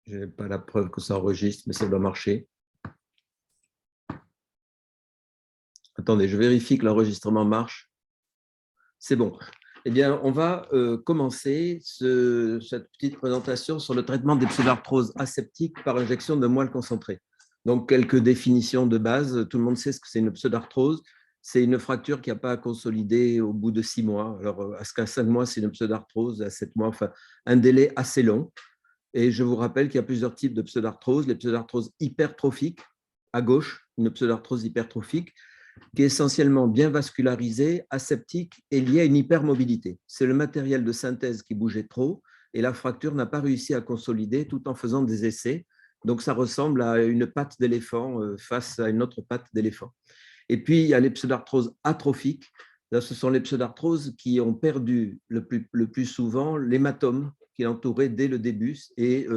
Je n'ai pas la preuve que ça enregistre, mais ça doit marcher. Attendez, je vérifie que l'enregistrement marche. C'est bon. Eh bien, on va commencer cette petite présentation sur le traitement des pseudarthroses aseptiques par injection de moelle concentrée. Donc, quelques définitions de base. Tout le monde sait ce que c'est une pseudarthrose. C'est une fracture qui n'a pas à consolider au bout de 6 mois. Alors, à ce qu'à 5 mois, c'est une pseudarthrose, à 7 mois, enfin, un délai assez long. Et je vous rappelle qu'il y a plusieurs types de pseudarthroses. Les pseudarthroses hypertrophiques, à gauche, une pseudarthrose hypertrophique, qui est essentiellement bien vascularisée, aseptique et liée à une hypermobilité. C'est le matériel de synthèse qui bougeait trop et la fracture n'a pas réussi à consolider tout en faisant des essais. Donc, ça ressemble à une patte d'éléphant face à une autre patte d'éléphant. Et puis, il y a les pseudarthroses atrophiques. Là, ce sont les pseudarthroses qui ont perdu le plus souvent l'hématome qui l'entourait dès le début et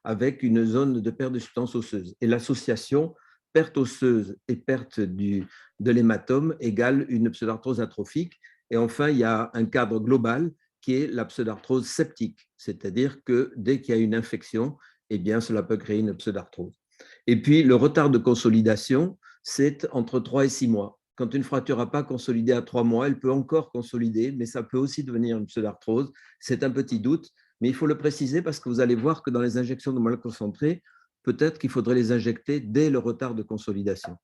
avec une zone de perte de substance osseuse. Et l'association perte osseuse et perte de l'hématome égale une pseudarthrose atrophique. Et enfin, il y a un cadre global qui est la pseudarthrose septique, c'est-à-dire que dès qu'il y a une infection, eh bien, cela peut créer une pseudarthrose. Et puis, le retard de consolidation, c'est entre 3 et 6 mois. Quand une fracture n'a pas consolidé à 3 mois, elle peut encore consolider, mais ça peut aussi devenir une pseudarthrose. C'est un petit doute, mais il faut le préciser parce que vous allez voir que dans les injections de moelle concentrée, peut-être qu'il faudrait les injecter dès le retard de consolidation.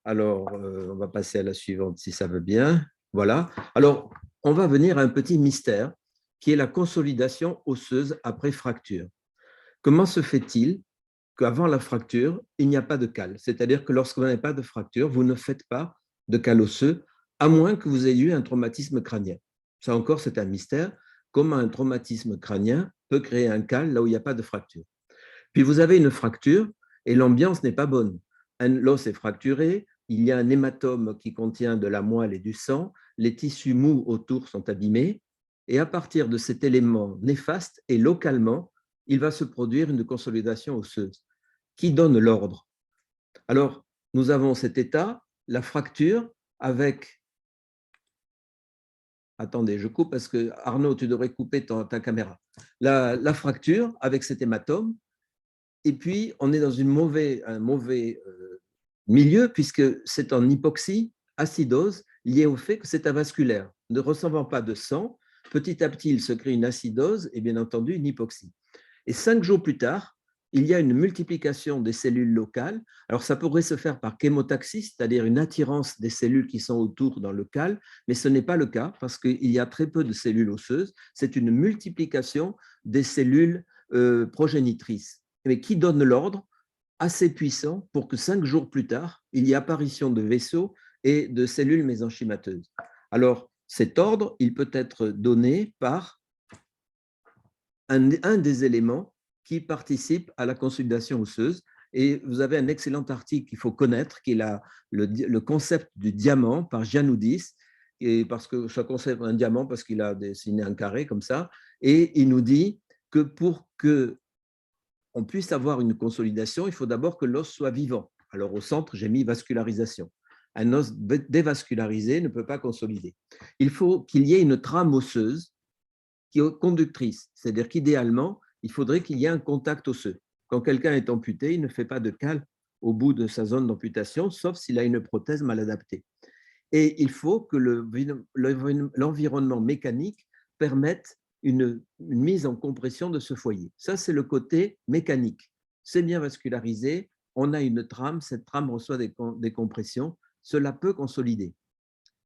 Alors, on va passer à la suivante si ça veut bien. Voilà. Alors, on va venir à un petit mystère qui est la consolidation osseuse après fracture. Comment se fait-il qu'avant la fracture, il n'y a pas de cale? C'est-à-dire que lorsque vous n'avez pas de fracture, vous ne faites pas de cale osseux, à moins que vous ayez eu un traumatisme crânien. Ça encore, c'est un mystère. Comment un traumatisme crânien peut créer un cale là où il n'y a pas de fracture? Puis vous avez une fracture et l'ambiance n'est pas bonne. L'os est fracturé, il y a un hématome qui contient de la moelle et du sang, les tissus mous autour sont abîmés, et à partir de cet élément néfaste et localement, il va se produire une consolidation osseuse. Qui donne l'ordre? Alors, nous avons cet état, la fracture avec… Attendez, je coupe parce que Arnaud, tu devrais couper ta caméra. La fracture avec cet hématome, et puis on est dans un mauvais milieu puisque c'est en hypoxie, acidose, liée au fait que c'est avasculaire. Ne recevant pas de sang, petit à petit, il se crée une acidose et bien entendu une hypoxie. Et 5 jours plus tard, il y a une multiplication des cellules locales. Alors, ça pourrait se faire par chémotaxie, c'est-à-dire une attirance des cellules qui sont autour dans le cal, mais ce n'est pas le cas parce qu'il y a très peu de cellules osseuses. C'est une multiplication des cellules progénitrices. Mais qui donne l'ordre assez puissant pour que 5 jours plus tard, il y ait apparition de vaisseaux et de cellules mésenchymateuses? Alors, cet ordre, il peut être donné par un des éléments qui participent à la consolidation osseuse. Et vous avez un excellent article qu'il faut connaître, qui est le concept du diamant par Gianoudis, et parce que ça concept un diamant parce qu'il a dessiné un carré comme ça, et il nous dit que pour que on puisse avoir une consolidation, il faut d'abord que l'os soit vivant. Alors au centre, j'ai mis vascularisation. Un os dévascularisé ne peut pas consolider. Il faut qu'il y ait une trame osseuse qui est conductrice, c'est-à-dire qu'idéalement, il faudrait qu'il y ait un contact osseux. Quand quelqu'un est amputé, il ne fait pas de cale au bout de sa zone d'amputation, sauf s'il a une prothèse mal adaptée. Et il faut que l'environnement mécanique permette une mise en compression de ce foyer. Ça, c'est le côté mécanique. C'est bien vascularisé, on a une trame, cette trame reçoit des compressions, cela peut consolider.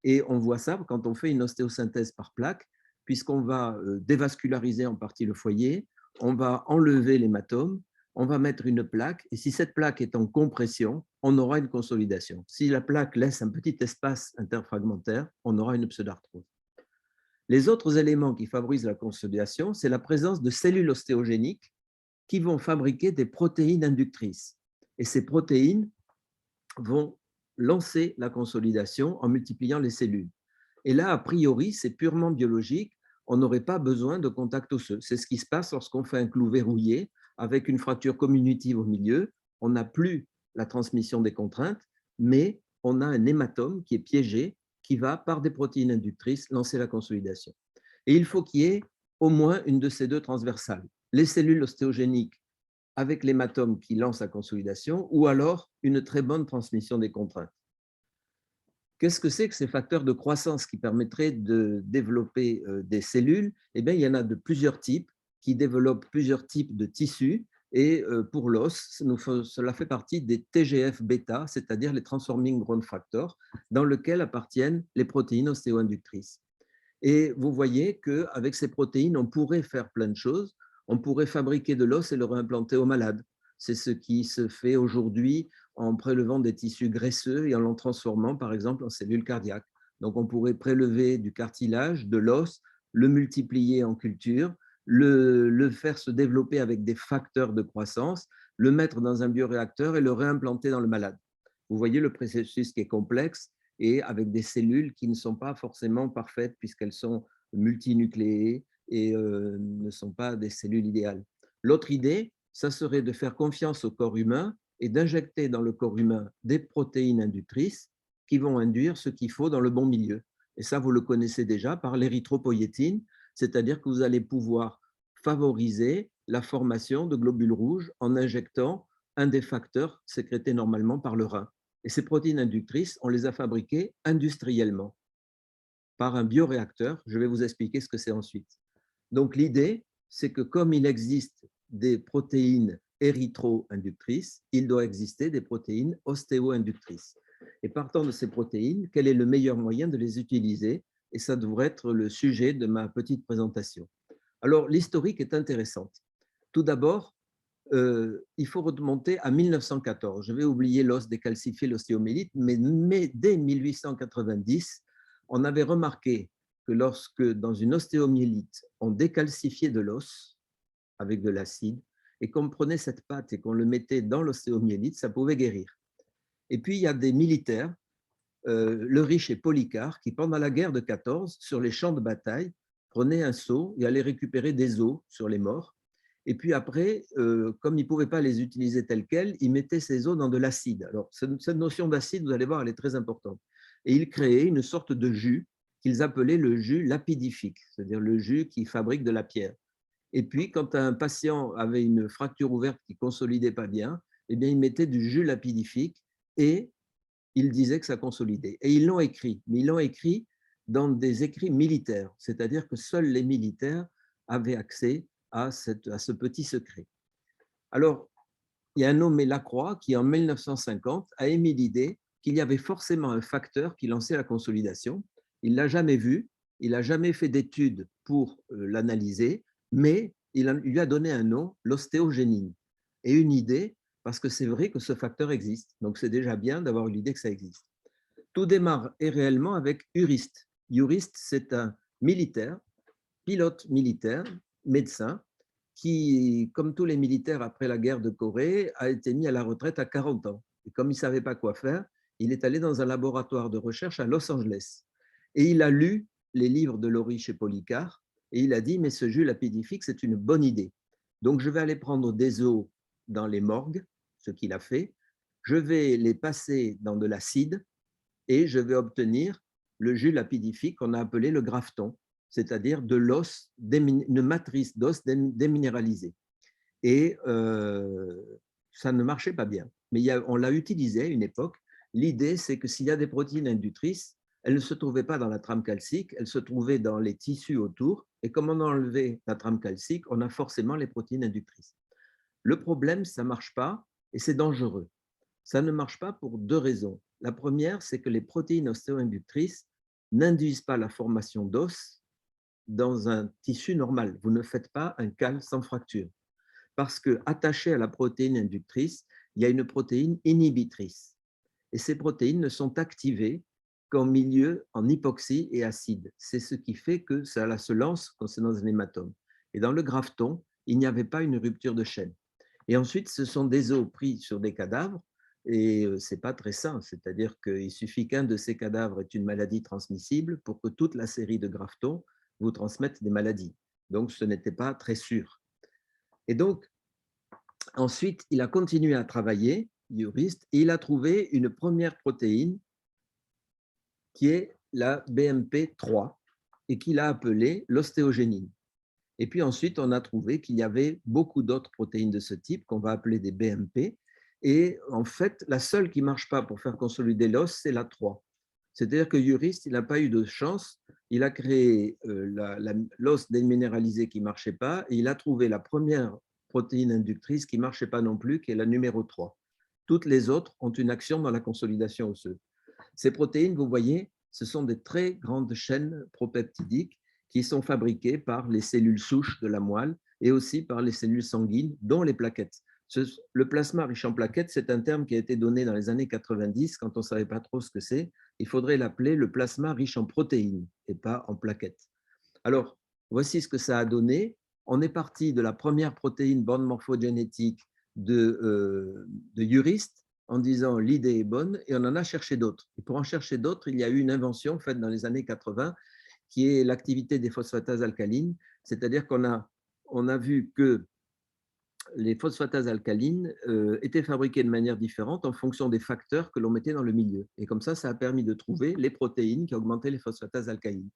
Et on voit ça quand on fait une ostéosynthèse par plaque, puisqu'on va dévasculariser en partie le foyer, on va enlever l'hématome, on va mettre une plaque, et si cette plaque est en compression, on aura une consolidation. Si la plaque laisse un petit espace interfragmentaire, on aura une pseudarthrose. Les autres éléments qui favorisent la consolidation, c'est la présence de cellules ostéogéniques qui vont fabriquer des protéines inductrices. Et ces protéines vont lancer la consolidation en multipliant les cellules. Et là, a priori, c'est purement biologique. On n'aurait pas besoin de contact osseux. C'est ce qui se passe lorsqu'on fait un clou verrouillé avec une fracture communitive au milieu. On n'a plus la transmission des contraintes, mais on a un hématome qui est piégé, qui va, par des protéines inductrices, lancer la consolidation. Et il faut qu'il y ait au moins une de ces deux transversales. Les cellules ostéogéniques avec l'hématome qui lance la consolidation, ou alors une très bonne transmission des contraintes. Qu'est-ce que c'est que ces facteurs de croissance qui permettraient de développer des cellules? Eh bien, il y en a de plusieurs types qui développent plusieurs types de tissus. Et pour l'os, cela fait partie des TGF-bêta, c'est-à-dire les Transforming Growth Factors, dans lesquels appartiennent les protéines ostéo-inductrices. Et vous voyez qu'avec ces protéines, on pourrait faire plein de choses. On pourrait fabriquer de l'os et le réimplanter aux malades. C'est ce qui se fait aujourd'hui en prélevant des tissus graisseux et en les transformant, par exemple, en cellules cardiaques. Donc, on pourrait prélever du cartilage, de l'os, le multiplier en culture, le faire se développer avec des facteurs de croissance, le mettre dans un bioréacteur et le réimplanter dans le malade. Vous voyez le processus qui est complexe et avec des cellules qui ne sont pas forcément parfaites puisqu'elles sont multinucléées et ne sont pas des cellules idéales. L'autre idée, ça serait de faire confiance au corps humain et d'injecter dans le corps humain des protéines inductrices qui vont induire ce qu'il faut dans le bon milieu. Et ça, vous le connaissez déjà par l'érythropoïétine, c'est-à-dire que vous allez pouvoir favoriser la formation de globules rouges en injectant un des facteurs sécrétés normalement par le rein. Et ces protéines inductrices, on les a fabriquées industriellement par un bioréacteur. Je vais vous expliquer ce que c'est ensuite. Donc l'idée, c'est que comme il existe des protéines érythro-inductrices, il doit exister des protéines ostéo-inductrices. Et partant de ces protéines, quel est le meilleur moyen de les utiliser? Et ça devrait être le sujet de ma petite présentation. Alors, l'historique est intéressante. Tout d'abord, il faut remonter à 1914. Je vais oublier l'os décalcifié, l'ostéomyélite, mais dès 1890, on avait remarqué que lorsque, dans une ostéomyélite, on décalcifiait de l'os avec de l'acide et qu'on prenait cette pâte et qu'on le mettait dans l'ostéomyélite, ça pouvait guérir. Et puis, il y a des militaires, Le Riche et Polycar, qui, pendant la guerre de 14, sur les champs de bataille, prenaient un seau et allaient récupérer des os sur les morts. Et puis après, comme ils ne pouvaient pas les utiliser tels quels, ils mettaient ces os dans de l'acide. Alors, cette notion d'acide, vous allez voir, elle est très importante. Et ils créaient une sorte de jus qu'ils appelaient le jus lapidifique, c'est-à-dire le jus qui fabrique de la pierre. Et puis, quand un patient avait une fracture ouverte qui ne consolidait pas bien, eh bien, ils mettaient du jus lapidifique et ils disaient que ça consolidait. Et ils l'ont écrit, mais ils l'ont écrit dans des écrits militaires, c'est-à-dire que seuls les militaires avaient accès à ce petit secret. Alors, il y a un nommé Lacroix qui, en 1950, a émis l'idée qu'il y avait forcément un facteur qui lançait la consolidation. Il ne l'a jamais vu, il n'a jamais fait d'études pour l'analyser, mais il lui a donné un nom, l'ostéogénine, et une idée, parce que c'est vrai que ce facteur existe. Donc, c'est déjà bien d'avoir eu l'idée que ça existe. Tout démarre réellement avec Uriste. Uriste, c'est un militaire, pilote militaire, médecin, qui, comme tous les militaires après la guerre de Corée, a été mis à la retraite à 40 ans. Et comme il ne savait pas quoi faire, il est allé dans un laboratoire de recherche à Los Angeles. Et il a lu les livres de Loriche et Polycar, et il a dit, mais ce jus lapidifique, c'est une bonne idée. Donc, je vais aller prendre des os dans les morgues, ce qu'il a fait. Je vais les passer dans de l'acide et je vais obtenir le jus lapidifique qu'on a appelé le grafton, c'est-à-dire de l'os, une matrice d'os déminéralisée. Et ça ne marchait pas bien. Mais on l'a utilisé à une époque. L'idée, c'est que s'il y a des protéines inductrices, elles ne se trouvaient pas dans la trame calcique, elles se trouvaient dans les tissus autour. Et comme on a enlevé la trame calcique, on a forcément les protéines inductrices. Le problème, ça ne marche pas et c'est dangereux. Ça ne marche pas pour deux raisons. La première, c'est que les protéines ostéo-inductrices n'induisent pas la formation d'os dans un tissu normal. Vous ne faites pas un cal sans fracture. Parce que attaché à la protéine inductrice, il y a une protéine inhibitrice. Et ces protéines ne sont activées qu'en milieu en hypoxie et acide. C'est ce qui fait que ça se lance quand c'est dans un hématome. Et dans le grafton, il n'y avait pas une rupture de chaîne. Et ensuite, ce sont des os pris sur des cadavres et ce n'est pas très sain. C'est-à-dire qu'il suffit qu'un de ces cadavres ait une maladie transmissible pour que toute la série de graftons vous transmette des maladies. Donc, ce n'était pas très sûr. Et donc, ensuite, il a continué à travailler, Uriste, et il a trouvé une première protéine qui est la BMP3 et qu'il a appelée l'ostéogénine. Et puis ensuite, on a trouvé qu'il y avait beaucoup d'autres protéines de ce type qu'on va appeler des BMP. Et en fait, la seule qui ne marche pas pour faire consolider l'os, c'est la 3. C'est-à-dire que Urist, il n'a pas eu de chance. Il a créé l'os déminéralisé qui ne marchait pas et il a trouvé la première protéine inductrice qui ne marchait pas non plus, qui est la numéro 3. Toutes les autres ont une action dans la consolidation osseuse. Ces protéines, vous voyez, ce sont des très grandes chaînes propeptidiques qui sont fabriquées par les cellules souches de la moelle et aussi par les cellules sanguines, dont les plaquettes. Le plasma riche en plaquettes, c'est un terme qui a été donné dans les années 90, quand on ne savait pas trop ce que c'est. Il faudrait l'appeler le plasma riche en protéines et pas en plaquettes. Alors, voici ce que ça a donné. On est parti de la première protéine bande morphogénétique de Urist en disant l'idée est bonne et on en a cherché d'autres. Et pour en chercher d'autres, il y a eu une invention faite dans les années 80 qui est l'activité des phosphatases alcalines, c'est-à-dire qu'on a vu que les phosphatases alcalines étaient fabriquées de manière différente en fonction des facteurs que l'on mettait dans le milieu. Et comme ça a permis de trouver les protéines qui augmentaient les phosphatases alcalines.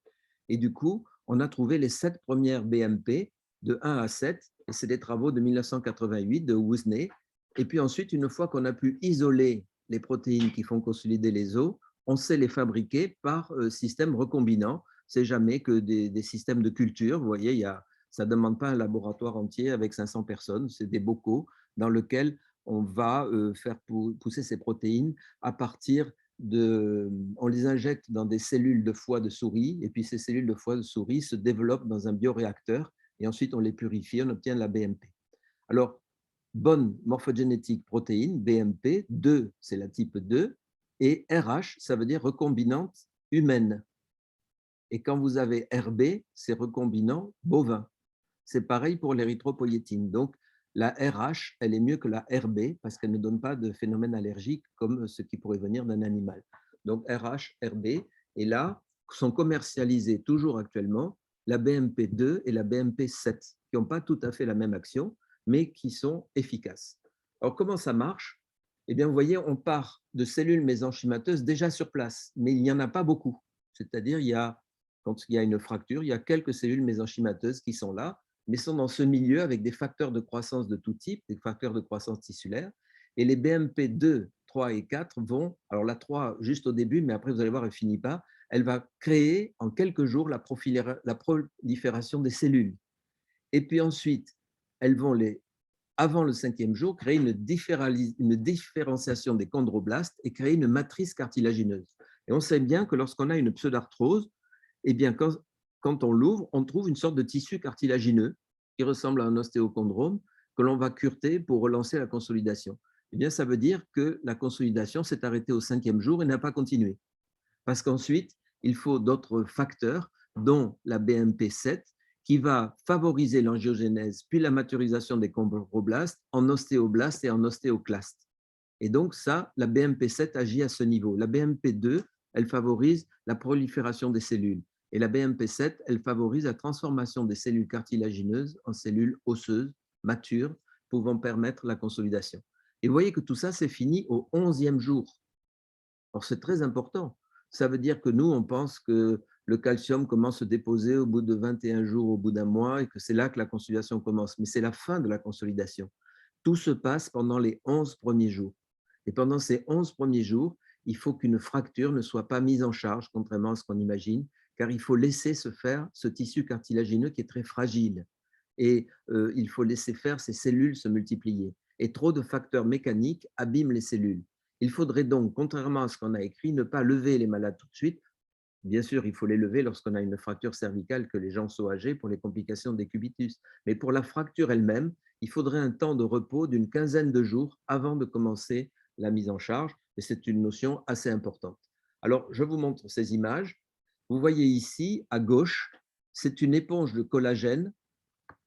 Et du coup, on a trouvé les 7 premières BMP de 1 à 7, et c'est des travaux de 1988 de Woosney. Et puis ensuite, une fois qu'on a pu isoler les protéines qui font consolider les os, on sait les fabriquer par système recombinant. C'est jamais que des systèmes de culture. Vous voyez, ça ne demande pas un laboratoire entier avec 500 personnes, c'est des bocaux dans lesquels on va faire pousser ces protéines à partir on les injecte dans des cellules de foie de souris, et puis ces cellules de foie de souris se développent dans un bioréacteur, et ensuite on les purifie, on obtient la BMP. Alors, bonne morphogénétique protéine, BMP, 2, c'est la type 2, et RH, ça veut dire recombinante humaine. Et quand vous avez RB, c'est recombinant bovin. C'est pareil pour l'érythropoïétine. Donc, la RH, elle est mieux que la RB parce qu'elle ne donne pas de phénomène allergique comme ce qui pourrait venir d'un animal. Donc, RH, RB, et là, sont commercialisées toujours actuellement la BMP2 et la BMP7, qui n'ont pas tout à fait la même action, mais qui sont efficaces. Alors, comment ça marche? Eh bien, vous voyez, on part de cellules mésenchymateuses déjà sur place, mais il n'y en a pas beaucoup. C'est-à-dire, quand il y a une fracture, il y a quelques cellules mésenchymateuses qui sont là, mais sont dans ce milieu avec des facteurs de croissance de tout type, des facteurs de croissance tissulaire. Et les BMP2, 3 et 4 vont, alors la 3 juste au début, mais après vous allez voir, elle ne finit pas, elle va créer en quelques jours la prolifération des cellules. Et puis ensuite, elles vont, avant le 5e jour, créer une différenciation des chondroblastes et créer une matrice cartilagineuse. Et on sait bien que lorsqu'on a une pseudarthrose, eh bien, quand on l'ouvre, on trouve une sorte de tissu cartilagineux qui ressemble à un ostéochondrome que l'on va cureter pour relancer la consolidation. Eh bien, ça veut dire que la consolidation s'est arrêtée au 5e jour et n'a pas continué. Parce qu'ensuite, il faut d'autres facteurs, dont la BMP7, qui va favoriser l'angiogénèse puis la maturisation des chondroblastes en ostéoblastes et en ostéoclastes. Et donc, ça, la BMP7 agit à ce niveau. La BMP2, elle favorise la prolifération des cellules. Et la BMP7, elle favorise la transformation des cellules cartilagineuses en cellules osseuses, matures, pouvant permettre la consolidation. Et vous voyez que tout ça, c'est fini au 11e jour. Alors, c'est très important. Ça veut dire que nous, on pense que le calcium commence à se déposer au bout de 21 jours, au bout d'un mois, et que c'est là que la consolidation commence. Mais c'est la fin de la consolidation. Tout se passe pendant les 11 premiers jours. Et pendant ces 11 premiers jours, il faut qu'une fracture ne soit pas mise en charge, contrairement à ce qu'on imagine, car il faut laisser se faire ce tissu cartilagineux qui est très fragile. Et il faut laisser faire ces cellules se multiplier. Et trop de facteurs mécaniques abîment les cellules. Il faudrait donc, contrairement à ce qu'on a écrit, ne pas lever les malades tout de suite. Bien sûr, il faut les lever lorsqu'on a une fracture cervicale, que les gens sont âgés pour les complications des cubitus. Mais pour la fracture elle-même, il faudrait un temps de repos d'une quinzaine de jours avant de commencer la mise en charge. Et c'est une notion assez importante. Alors, je vous montre ces images. Vous voyez ici, à gauche, c'est une éponge de collagène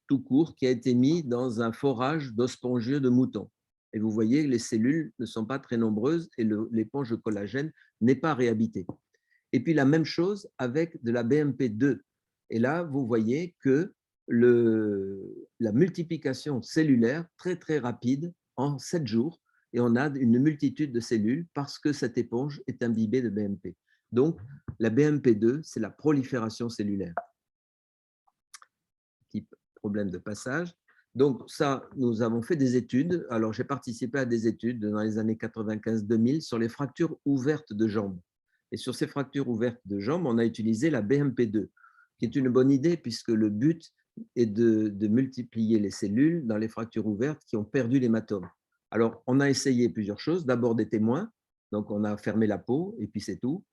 tout court qui a été mise dans un forage d'ospongieux de mouton. Et vous voyez que les cellules ne sont pas très nombreuses et l'éponge de collagène n'est pas réhabitée. Et puis la même chose avec de la BMP2. Et là, vous voyez que la multiplication cellulaire très très rapide en 7 jours, et on a une multitude de cellules parce que cette éponge est imbibée de BMP. Donc, la BMP2, c'est la prolifération cellulaire. problème de passage. Donc ça, nous avons fait des études. Alors j'ai participé à des études dans les années 95-2000 sur les fractures ouvertes de jambes. Et sur ces fractures ouvertes de jambes, on a utilisé la BMP2, qui est une bonne idée puisque le but est de multiplier les cellules dans les fractures ouvertes qui ont perdu l'hématome. Alors, on a essayé plusieurs choses. D'abord des témoins, donc on a fermé la peau et puis c'est tout.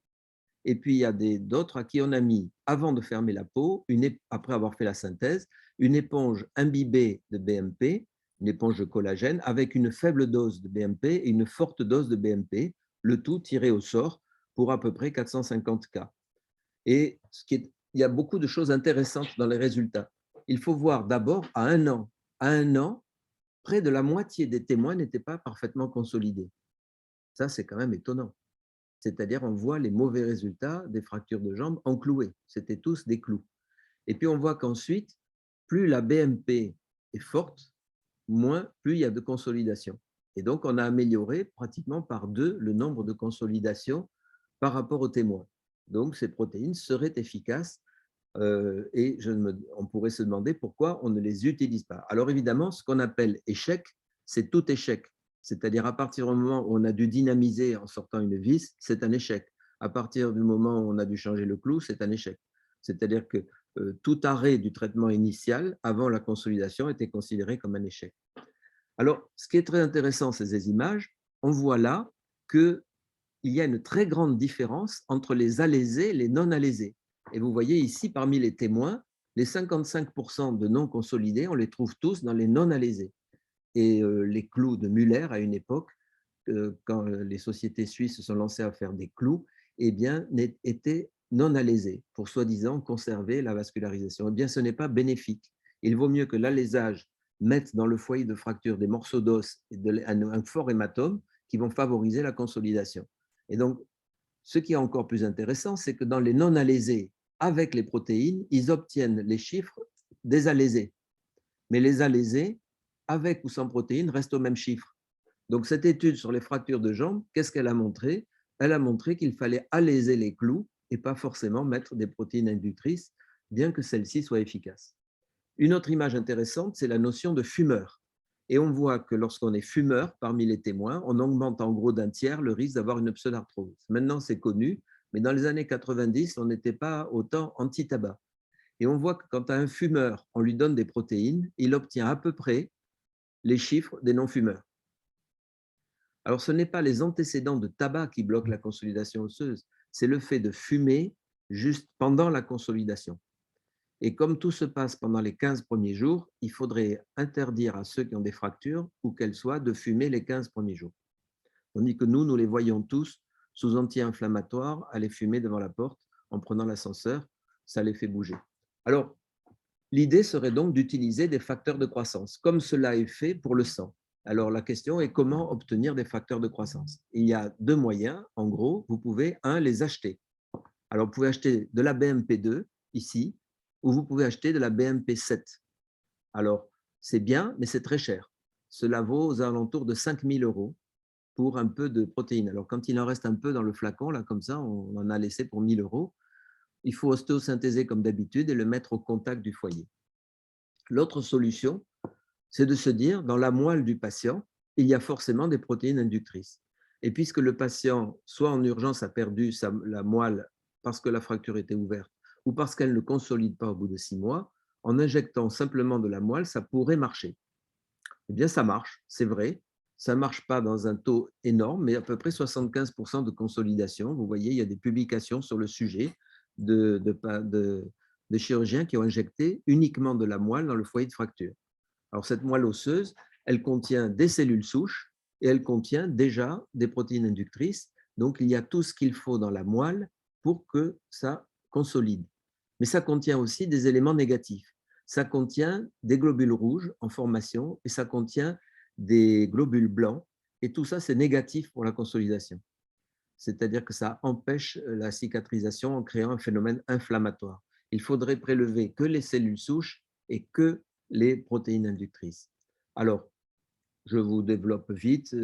Et puis il y a d'autres à qui on a mis, avant de fermer la peau, après avoir fait la synthèse, une éponge imbibée de BMP, une éponge de collagène, avec une faible dose de BMP et une forte dose de BMP, le tout tiré au sort pour à peu près 450 cas. Et il y a beaucoup de choses intéressantes dans les résultats. Il faut voir d'abord à 1 an. À 1 an, près de la moitié des témoins n'étaient pas parfaitement consolidés. Ça, c'est quand même étonnant. C'est-à-dire, on voit les mauvais résultats des fractures de jambes enclouées. C'était tous des clous. Et puis, on voit qu'ensuite, plus la BMP est forte, plus il y a de consolidation. Et donc, on a amélioré pratiquement par 2 le nombre de consolidations par rapport aux témoins. Donc, ces protéines seraient efficaces et on pourrait se demander pourquoi on ne les utilise pas. Alors évidemment, ce qu'on appelle échec, c'est tout échec. C'est-à-dire à partir du moment où on a dû dynamiser en sortant une vis, c'est un échec. À partir du moment où on a dû changer le clou, c'est un échec. C'est-à-dire que tout arrêt du traitement initial avant la consolidation était considéré comme un échec. Alors, ce qui est très intéressant, c'est ces images. On voit là qu'il y a une très grande différence entre les alésés et les non-alésés. Et vous voyez ici, parmi les témoins, les 55% de non consolidés, on les trouve tous dans les non-alésés. Et les clous de Muller, à une époque, quand les sociétés suisses se sont lancées à faire des clous, eh bien, étaient non alésés pour soi-disant conserver la vascularisation. Eh bien, ce n'est pas bénéfique. Il vaut mieux que l'alésage mette dans le foyer de fracture des morceaux d'os et un fort hématome qui vont favoriser la consolidation. Et donc, ce qui est encore plus intéressant, c'est que dans les non alésés, avec les protéines, ils obtiennent les chiffres des alésés. Mais les alésés, avec ou sans protéines, restent au même chiffre. Donc, cette étude sur les fractures de jambes, qu'est-ce qu'elle a montré? Elle a montré qu'il fallait aléser les clous et pas forcément mettre des protéines inductrices, bien que celles-ci soient efficaces. Une autre image intéressante, c'est la notion de fumeur. Et on voit que lorsqu'on est fumeur, parmi les témoins, on augmente en gros d'un tiers le risque d'avoir une pseudarthrose. Maintenant, c'est connu, mais dans les années 90, on n'était pas autant anti-tabac. Et on voit que quand à un fumeur, on lui donne des protéines, il obtient à peu près les chiffres des non-fumeurs. Alors, ce n'est pas les antécédents de tabac qui bloquent la consolidation osseuse, c'est le fait de fumer juste pendant la consolidation. Et comme tout se passe pendant les 15 premiers jours, il faudrait interdire à ceux qui ont des fractures, où qu'elles soient, de fumer les 15 premiers jours. Tandis que nous les voyons tous sous anti-inflammatoires aller fumer devant la porte en prenant l'ascenseur, ça les fait bouger. Alors, l'idée serait donc d'utiliser des facteurs de croissance, comme cela est fait pour le sang. Alors, la question est comment obtenir des facteurs de croissance. Il y a 2 moyens, en gros, vous pouvez, les acheter. Alors, vous pouvez acheter de la BMP2, ici, ou vous pouvez acheter de la BMP7. Alors, c'est bien, mais c'est très cher. Cela vaut aux alentours de 5 000 € pour un peu de protéines. Alors, quand il en reste un peu dans le flacon, là, comme ça, on en a laissé pour 1 000 €, il faut ostéosynthéser comme d'habitude et le mettre au contact du foyer. L'autre solution, c'est de se dire, dans la moelle du patient, il y a forcément des protéines inductrices. Et puisque le patient, soit en urgence, a perdu la moelle parce que la fracture était ouverte, ou parce qu'elle ne consolide pas au bout de 6 mois, en injectant simplement de la moelle, ça pourrait marcher. Eh bien, ça marche, c'est vrai. Ça ne marche pas dans un taux énorme, mais à peu près 75% de consolidation. Vous voyez, il y a des publications sur le sujet de chirurgiens qui ont injecté uniquement de la moelle dans le foyer de fracture. Alors, cette moelle osseuse, elle contient des cellules souches et elle contient déjà des protéines inductrices. Donc, il y a tout ce qu'il faut dans la moelle pour que ça consolide. Mais ça contient aussi des éléments négatifs. Ça contient des globules rouges en formation et ça contient des globules blancs. Et tout ça, c'est négatif pour la consolidation. C'est-à-dire que ça empêche la cicatrisation en créant un phénomène inflammatoire. Il faudrait prélever que les cellules souches et que les protéines inductrices. Alors, je vous développe vite,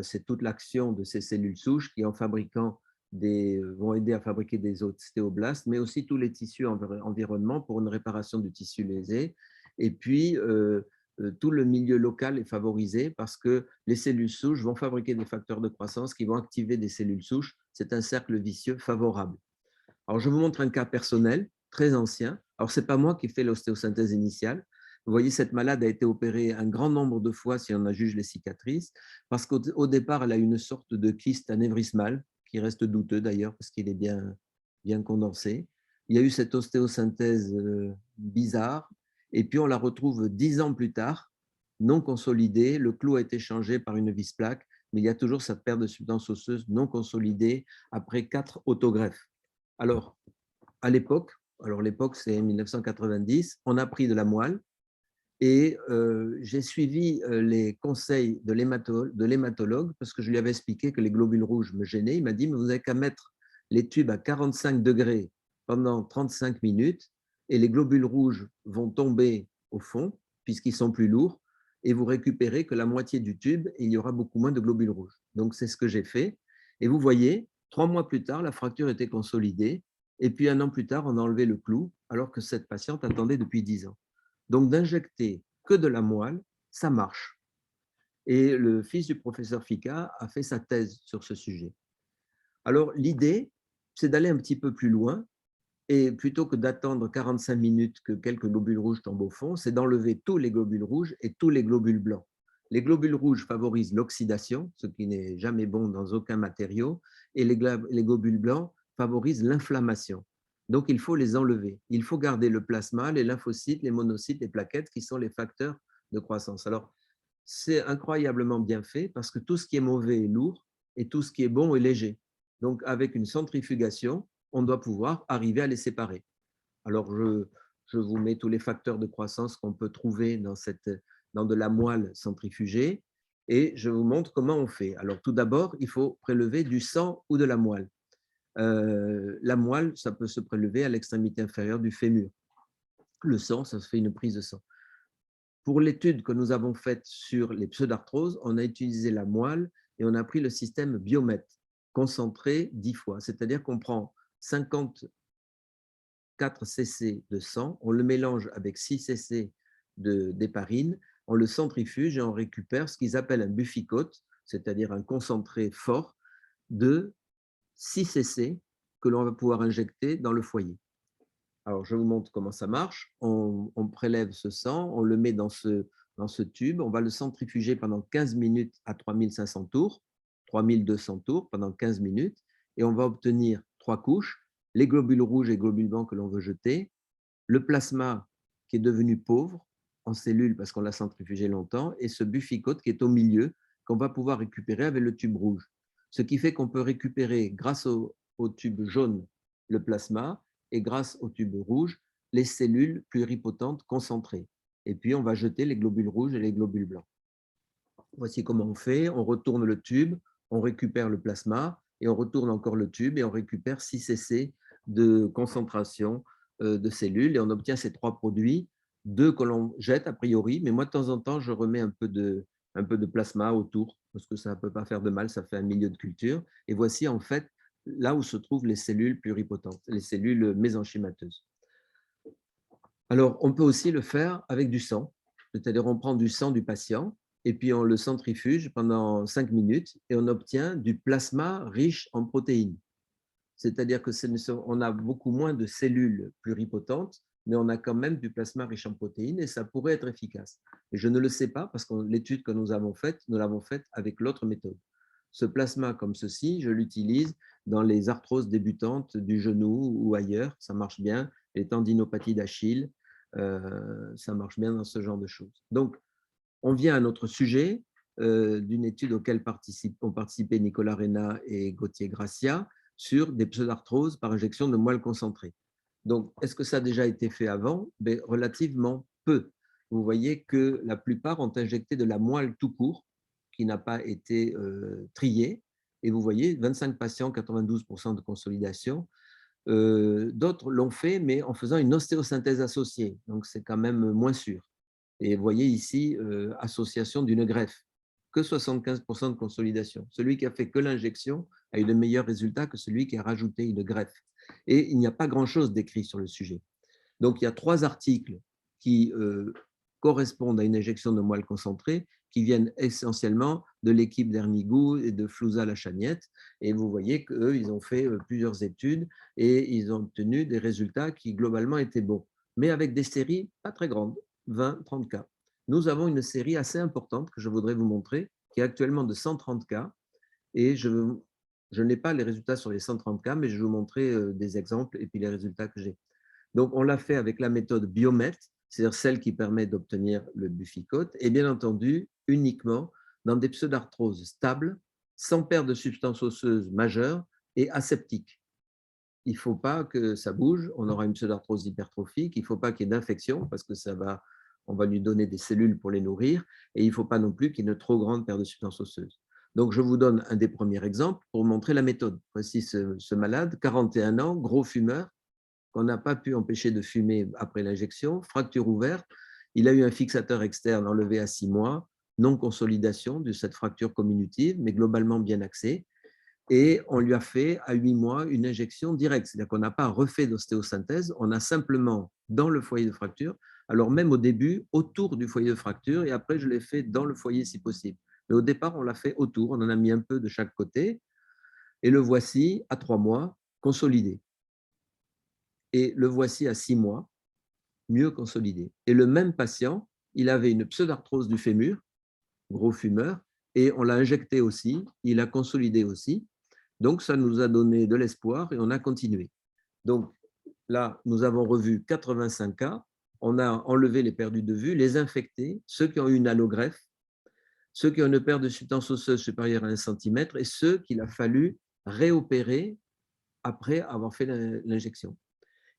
c'est toute l'action de ces cellules souches qui, en fabriquant vont aider à fabriquer des ostéoblastes, mais aussi tous les tissus environnement pour une réparation du tissu lésé. Et puis, tout le milieu local est favorisé parce que les cellules souches vont fabriquer des facteurs de croissance qui vont activer des cellules souches. C'est un cercle vicieux favorable. Alors, je vous montre un cas personnel, très ancien. Alors, ce n'est pas moi qui fais l'ostéosynthèse initiale. Vous voyez, cette malade a été opérée un grand nombre de fois, si on en juge les cicatrices, parce qu'au départ, elle a une sorte de kyste anévrismal, qui reste douteux d'ailleurs, parce qu'il est bien condensé. Il y a eu cette ostéosynthèse bizarre, et puis on la retrouve 10 ans plus tard, non consolidée. Le clou a été changé par une vis-plaque, mais il y a toujours cette perte de substance osseuse non consolidée après 4 autogreffes. Alors, à l'époque, c'est 1990, on a pris de la moelle et j'ai suivi les conseils de l'hématologue parce que je lui avais expliqué que les globules rouges me gênaient. Il m'a dit, mais vous n'avez qu'à mettre les tubes à 45 degrés pendant 35 minutes et les globules rouges vont tomber au fond puisqu'ils sont plus lourds et vous récupérez que la moitié du tube et il y aura beaucoup moins de globules rouges. Donc, c'est ce que j'ai fait. Et vous voyez, 3 mois plus tard, la fracture était consolidée et puis 1 an plus tard, on a enlevé le clou alors que cette patiente attendait depuis 10 ans. Donc, d'injecter que de la moelle, ça marche. Et le fils du professeur Fika a fait sa thèse sur ce sujet. Alors, l'idée, c'est d'aller un petit peu plus loin et plutôt que d'attendre 45 minutes que quelques globules rouges tombent au fond, c'est d'enlever tous les globules rouges et tous les globules blancs. Les globules rouges favorisent l'oxydation, ce qui n'est jamais bon dans aucun matériau, et les globules blancs favorisent l'inflammation. Donc, il faut les enlever. Il faut garder le plasma, les lymphocytes, les monocytes, les plaquettes, qui sont les facteurs de croissance. Alors, c'est incroyablement bien fait parce que tout ce qui est mauvais est lourd et tout ce qui est bon est léger. Donc, avec une centrifugation, on doit pouvoir arriver à les séparer. Alors, je vous mets tous les facteurs de croissance qu'on peut trouver dans de la moelle centrifugée et je vous montre comment on fait. Alors, tout d'abord, il faut prélever du sang ou de la moelle. La moelle, ça peut se prélever à l'extrémité inférieure du fémur. Le sang, ça se fait une prise de sang. Pour l'étude que nous avons faite sur les pseudarthroses, on a utilisé la moelle et on a pris le système Biomet, concentré 10 fois. C'est-à-dire qu'on prend 54 cc de sang, on le mélange avec 6 cc d'héparine, on le centrifuge et on récupère ce qu'ils appellent un bufficote, c'est-à-dire un concentré fort de 6 cc que l'on va pouvoir injecter dans le foyer. Alors, je vous montre comment ça marche. On prélève ce sang, on le met dans ce tube, on va le centrifuger pendant 15 minutes à 3500 tours, 3200 tours pendant 15 minutes, et on va obtenir 3 couches, les globules rouges et globules blancs que l'on veut jeter, le plasma qui est devenu pauvre en cellules parce qu'on l'a centrifugé longtemps, et ce bufficote qui est au milieu, qu'on va pouvoir récupérer avec le tube rouge. Ce qui fait qu'on peut récupérer, grâce au tube jaune, le plasma, et grâce au tube rouge, les cellules pluripotentes concentrées. Et puis, on va jeter les globules rouges et les globules blancs. Voici comment on fait. On retourne le tube, on récupère le plasma, et on retourne encore le tube, et on récupère 6 cc de concentration de cellules, et on obtient ces 3 produits, 2 que l'on jette a priori, mais moi, de temps en temps, je remets un peu de plasma autour, parce que ça ne peut pas faire de mal, ça fait un milieu de culture. Et voici en fait là où se trouvent les cellules pluripotentes, les cellules mésenchymateuses. Alors, on peut aussi le faire avec du sang, c'est-à-dire on prend du sang du patient et puis on le centrifuge pendant 5 minutes et on obtient du plasma riche en protéines. C'est-à-dire qu'on a beaucoup moins de cellules pluripotentes, mais on a quand même du plasma riche en protéines et ça pourrait être efficace. Et je ne le sais pas parce que l'étude que nous avons faite, nous l'avons faite avec l'autre méthode. Ce plasma comme ceci, je l'utilise dans les arthroses débutantes du genou ou ailleurs, ça marche bien, les tendinopathies d'Achille, ça marche bien dans ce genre de choses. Donc, on vient à notre sujet d'une étude auquel ont participé Nicolas Reyna et Gauthier Gracia sur des pseudarthroses par injection de moelle concentrée. Donc, est-ce que ça a déjà été fait avant? Relativement peu. Vous voyez que la plupart ont injecté de la moelle tout court, qui n'a pas été triée. Et vous voyez, 25 patients, 92% de consolidation. D'autres l'ont fait, mais en faisant une ostéosynthèse associée. Donc, c'est quand même moins sûr. Et vous voyez ici, association d'une greffe, que 75% de consolidation. Celui qui a fait que l'injection a eu de meilleurs résultats que celui qui a rajouté une greffe. Et il n'y a pas grand-chose d'écrit sur le sujet. Donc, il y a 3 articles qui correspondent à une injection de moelle concentrée qui viennent essentiellement de l'équipe d'Ernigou et de Flouza-la-Chagnette. Et vous voyez qu'eux, ils ont fait plusieurs études et ils ont obtenu des résultats qui globalement étaient bons, mais avec des séries pas très grandes, 20-30 cas. Nous avons une série assez importante que je voudrais vous montrer, qui est actuellement de 130 cas, et je n'ai pas les résultats sur les 130 cas, mais je vais vous montrer des exemples et puis les résultats que j'ai. Donc, on l'a fait avec la méthode Biomet, c'est-à-dire celle qui permet d'obtenir le buffycote, et bien entendu, uniquement dans des pseudarthroses stables, sans perte de substance osseuse majeure et aseptiques. Il ne faut pas que ça bouge, on aura une pseudarthrose hypertrophique, il ne faut pas qu'il y ait d'infection, parce que on va lui donner des cellules pour les nourrir, et il ne faut pas non plus qu'il y ait une trop grande perte de substance osseuse. Donc, je vous donne un des premiers exemples pour montrer la méthode. Voici ce malade, 41 ans, gros fumeur, qu'on n'a pas pu empêcher de fumer après l'injection, fracture ouverte. Il a eu un fixateur externe enlevé à 6 mois, non-consolidation de cette fracture comminutive, mais globalement bien axée. Et on lui a fait à 8 mois une injection directe. C'est-à-dire qu'on n'a pas refait d'ostéosynthèse, on a simplement dans le foyer de fracture, alors même au début, autour du foyer de fracture, et après je l'ai fait dans le foyer si possible. Mais au départ, on l'a fait autour, on en a mis un peu de chaque côté, et le voici à 3 mois, consolidé. Et le voici à 6 mois, mieux consolidé. Et le même patient, il avait une pseudarthrose du fémur, gros fumeur, et on l'a injecté aussi, il a consolidé aussi. Donc, ça nous a donné de l'espoir et on a continué. Donc, là, nous avons revu 85 cas, on a enlevé les perdus de vue, les infectés, ceux qui ont eu une allogreffe, ceux qui ont une perte de substance osseuse supérieure à 1 cm et ceux qu'il a fallu réopérer après avoir fait l'injection.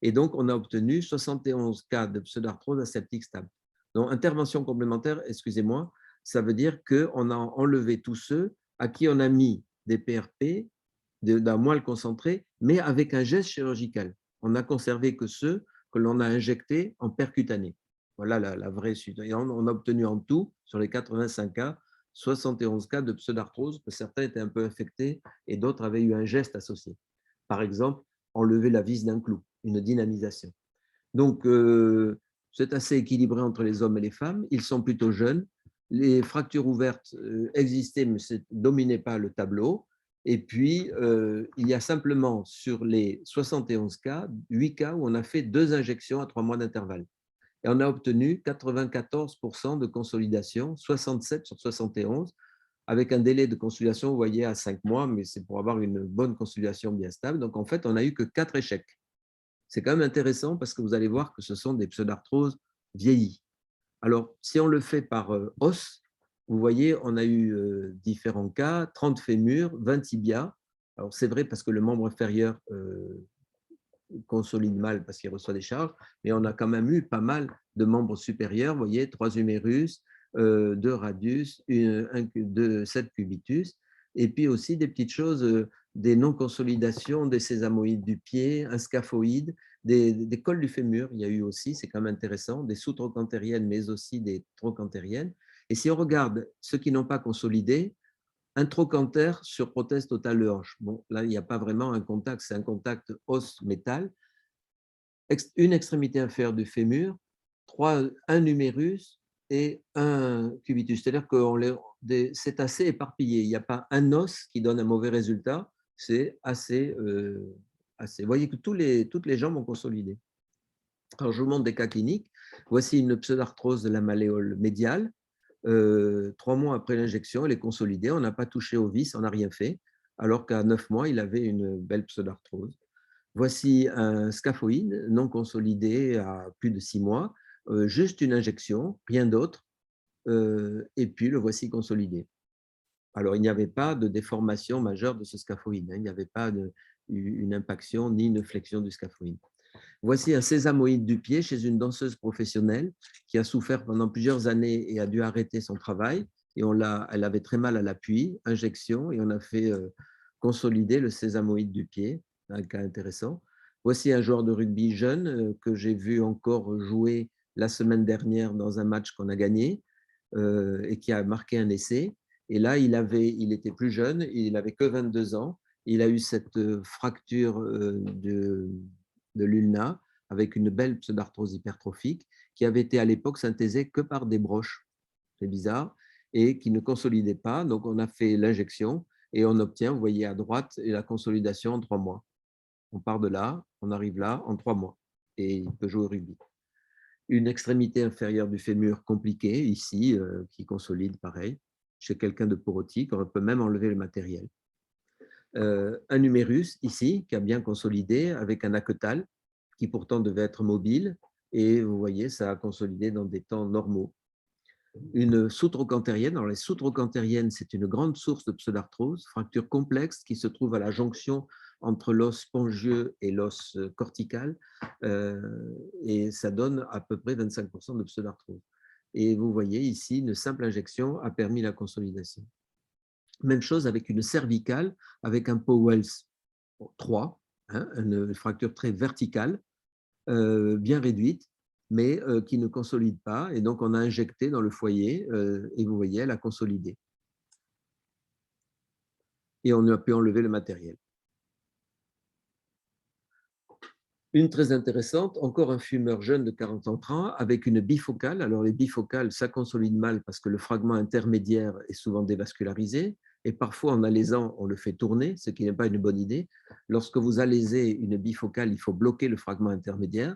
Et donc, on a obtenu 71 cas de pseudarthrose aseptique stable. Donc, intervention complémentaire, excusez-moi, ça veut dire qu'on a enlevé tous ceux à qui on a mis des PRP, d'un moelle concentré, mais avec un geste chirurgical. On n'a conservé que ceux que l'on a injectés en percutané. Voilà la vraie suite. Et on a obtenu en tout, sur les 85 cas, 71 cas de pseudarthrose, que certains étaient un peu infectés et d'autres avaient eu un geste associé. Par exemple, enlever la vis d'un clou, une dynamisation. Donc, c'est assez équilibré entre les hommes et les femmes. Ils sont plutôt jeunes. Les fractures ouvertes existaient, mais ne dominaient pas le tableau. Et puis, il y a simplement sur les 71 cas, 8 cas où on a fait 2 injections à 3 mois d'intervalle. Et on a obtenu 94% de consolidation, 67 sur 71, avec un délai de consolidation, vous voyez, à 5 mois, mais c'est pour avoir une bonne consolidation bien stable. Donc, en fait, on n'a eu que 4 échecs. C'est quand même intéressant parce que vous allez voir que ce sont des pseudarthroses vieillies. Alors, si on le fait par os, vous voyez, on a eu différents cas, 30 fémurs, 20 tibias. Alors, c'est vrai parce que le membre inférieur consolide mal parce qu'il reçoit des charges, mais on a quand même eu pas mal de membres supérieurs, vous voyez, 3 humérus, 2 radius, 7 cubitus, et puis aussi des petites choses, des non-consolidations des sésamoïdes du pied, un scaphoïde, des cols du fémur, il y a eu aussi, c'est quand même intéressant, des sous-trochantériennes, mais aussi des trochantériennes. Et si on regarde ceux qui n'ont pas consolidé, un trochanter sur prothèse totale de hanche. Bon, là, il n'y a pas vraiment un contact, c'est un contact os-métal. Une extrémité inférieure du fémur, un numérus et un cubitus. C'est-à-dire que c'est assez éparpillé. Il n'y a pas un os qui donne un mauvais résultat. C'est assez. Vous voyez que toutes les jambes ont consolidé. Alors, je vous montre des cas cliniques. Voici une pseudarthrose de la malléole médiale. 3 mois après l'injection, elle est consolidée. On n'a pas touché au vis, on n'a rien fait. Alors qu'à 9 mois, il avait une belle pseudarthrose. Voici un scaphoïde non consolidé à plus de 6 mois, juste une injection, rien d'autre, et puis le voici consolidé. Alors, il n'y avait pas de déformation majeure de ce scaphoïde, il n'y avait pas une impaction ni une flexion du scaphoïde. Voici un sésamoïde du pied chez une danseuse professionnelle qui a souffert pendant plusieurs années et a dû arrêter son travail. Et elle avait très mal à l'appui, injection, et on a fait consolider le sésamoïde du pied, un cas intéressant. Voici un joueur de rugby jeune que j'ai vu encore jouer la semaine dernière dans un match qu'on a gagné et qui a marqué un essai. Et là, il était plus jeune, il n'avait que 22 ans. Il a eu cette fracture de l'ulna avec une belle pseudarthrose hypertrophique qui avait été à l'époque synthésée que par des broches. C'est bizarre, et qui ne consolidait pas. Donc, on a fait l'injection et on obtient, vous voyez à droite, la consolidation en 3 mois. On part de là, on arrive là en 3 mois et il peut jouer au rugby. Une extrémité inférieure du fémur compliquée, ici, qui consolide pareil, chez quelqu'un de porotique, on peut même enlever le matériel. Un humérus, ici, qui a bien consolidé avec un aquetal, qui pourtant devait être mobile, et vous voyez, ça a consolidé dans des temps normaux. Une sous-trochantérienne. Alors, les sous-trochantériennes, c'est une grande source de pseudarthrose, fracture complexe qui se trouve à la jonction entre l'os spongieux et l'os cortical, et ça donne à peu près 25% de pseudarthrose. Et vous voyez ici, une simple injection a permis la consolidation. Même chose avec une cervicale, avec un Powell's 3, hein, une fracture très verticale, bien réduite, mais qui ne consolide pas. Et donc, on a injecté dans le foyer et vous voyez, elle a consolidé. Et on a pu enlever le matériel. Une très intéressante, encore un fumeur jeune de 40 ans avec une bifocale. Alors, les bifocales, ça consolide mal parce que le fragment intermédiaire est souvent dévascularisé. Et parfois, en alaisant, on le fait tourner, ce qui n'est pas une bonne idée. Lorsque vous alaisez une bifocale, il faut bloquer le fragment intermédiaire.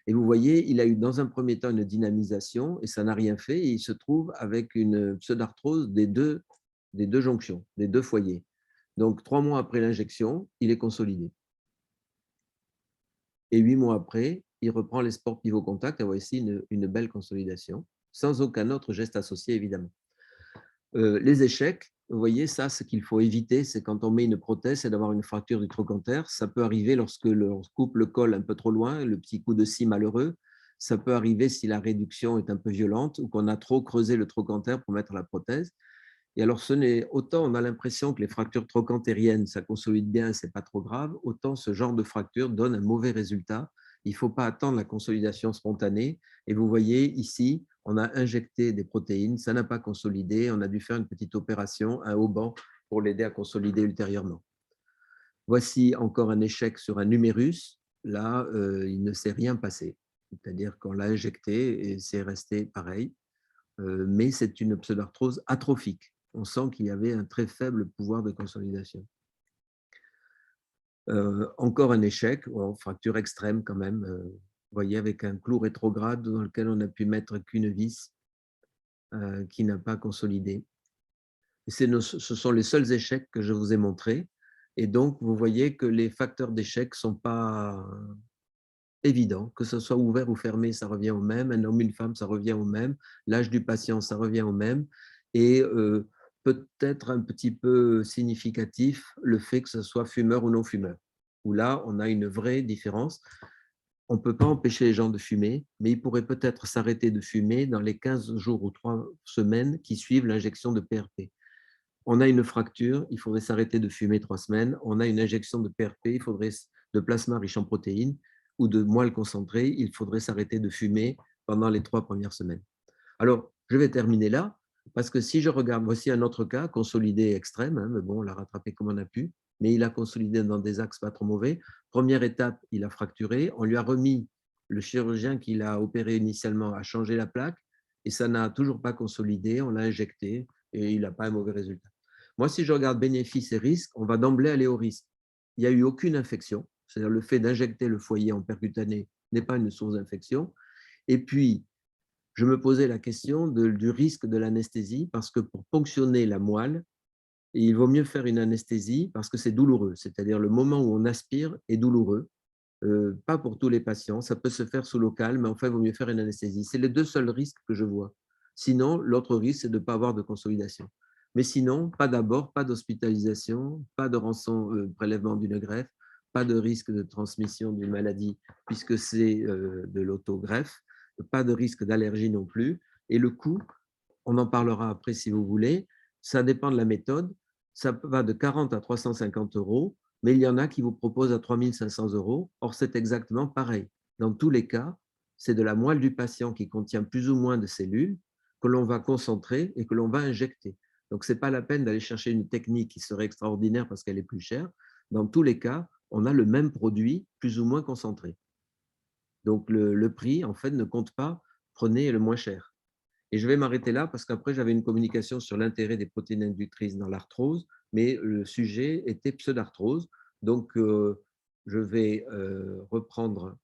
Et vous voyez, il a eu dans un premier temps une dynamisation et ça n'a rien fait. Et il se trouve avec une pseudarthrose des deux jonctions, des deux foyers. Donc, 3 mois après l'injection, il est consolidé. Et 8 mois après, il reprend les sports pivot contact et voici une belle consolidation, sans aucun autre geste associé, évidemment. Les échecs, vous voyez, ça, ce qu'il faut éviter, c'est quand on met une prothèse, c'est d'avoir une fracture du trochanter. Ça peut arriver lorsque on coupe le col un peu trop loin, le petit coup de scie malheureux. Ça peut arriver si la réduction est un peu violente ou qu'on a trop creusé le trochanter pour mettre la prothèse. Et alors, autant on a l'impression que les fractures trochantériennes, ça consolide bien, c'est pas trop grave, autant ce genre de fracture donne un mauvais résultat. Il ne faut pas attendre la consolidation spontanée. Et vous voyez ici, on a injecté des protéines, ça n'a pas consolidé, on a dû faire une petite opération, un haubans, pour l'aider à consolider ultérieurement. Voici encore un échec sur un numérus. Là, il ne s'est rien passé. C'est-à-dire qu'on l'a injecté et c'est resté pareil. Mais c'est une pseudarthrose atrophique. On sent qu'il y avait un très faible pouvoir de consolidation. Encore un échec, fracture extrême quand même, vous voyez, avec un clou rétrograde dans lequel on a pu mettre qu'une vis qui n'a pas consolidé. Ce sont les seuls échecs que je vous ai montrés. Et donc, vous voyez que les facteurs d'échec ne sont pas évidents. Que ce soit ouvert ou fermé, ça revient au même. Un homme, une femme, ça revient au même. L'âge du patient, ça revient au même. Et peut-être un petit peu significatif le fait que ce soit fumeur ou non fumeur, où là, on a une vraie différence. On ne peut pas empêcher les gens de fumer, mais ils pourraient peut-être s'arrêter de fumer dans les 15 jours ou 3 semaines qui suivent l'injection de PRP. On a une fracture, il faudrait s'arrêter de fumer 3 semaines. On a une injection de PRP, il faudrait de plasma riche en protéines ou de moelle concentrée, il faudrait s'arrêter de fumer pendant les 3 premières semaines. Alors, je vais terminer là, parce que si je regarde, voici un autre cas, consolidé extrême, hein, mais bon, on l'a rattrapé comme on a pu, mais il a consolidé dans des axes pas trop mauvais. Première étape, il a fracturé, on lui a remis, le chirurgien qui l'a opéré initialement a changé la plaque, et ça n'a toujours pas consolidé, on l'a injecté, et il n'a pas un mauvais résultat. Moi, si je regarde bénéfices et risques, on va d'emblée aller au risque. Il n'y a eu aucune infection, c'est-à-dire le fait d'injecter le foyer en percutané n'est pas une source d'infection. Et puis, je me posais la question du risque de l'anesthésie parce que pour ponctionner la moelle, il vaut mieux faire une anesthésie parce que c'est douloureux. C'est-à-dire le moment où on aspire est douloureux. Pas pour tous les patients, ça peut se faire sous local, mais enfin, il vaut mieux faire une anesthésie. C'est les deux seuls risques que je vois. Sinon, l'autre risque, c'est de ne pas avoir de consolidation. Mais sinon, pas d'abord, pas d'hospitalisation, pas de rançon prélèvement d'une greffe, pas de risque de transmission d'une maladie puisque c'est de l'autogreffe, pas de risque d'allergie non plus. Et le coût, on en parlera après si vous voulez, ça dépend de la méthode. Ça va de 40 à 350 euros, mais il y en a qui vous proposent à 3 500 euros. Or, c'est exactement pareil. Dans tous les cas, c'est de la moelle du patient qui contient plus ou moins de cellules que l'on va concentrer et que l'on va injecter. Donc, ce n'est pas la peine d'aller chercher une technique qui serait extraordinaire parce qu'elle est plus chère. Dans tous les cas, on a le même produit plus ou moins concentré. Donc, le prix, en fait, ne compte pas. Prenez le moins cher. Et je vais m'arrêter là parce qu'après, j'avais une communication sur l'intérêt des protéines inductrices dans l'arthrose, mais le sujet était pseudarthrose. Donc, je vais reprendre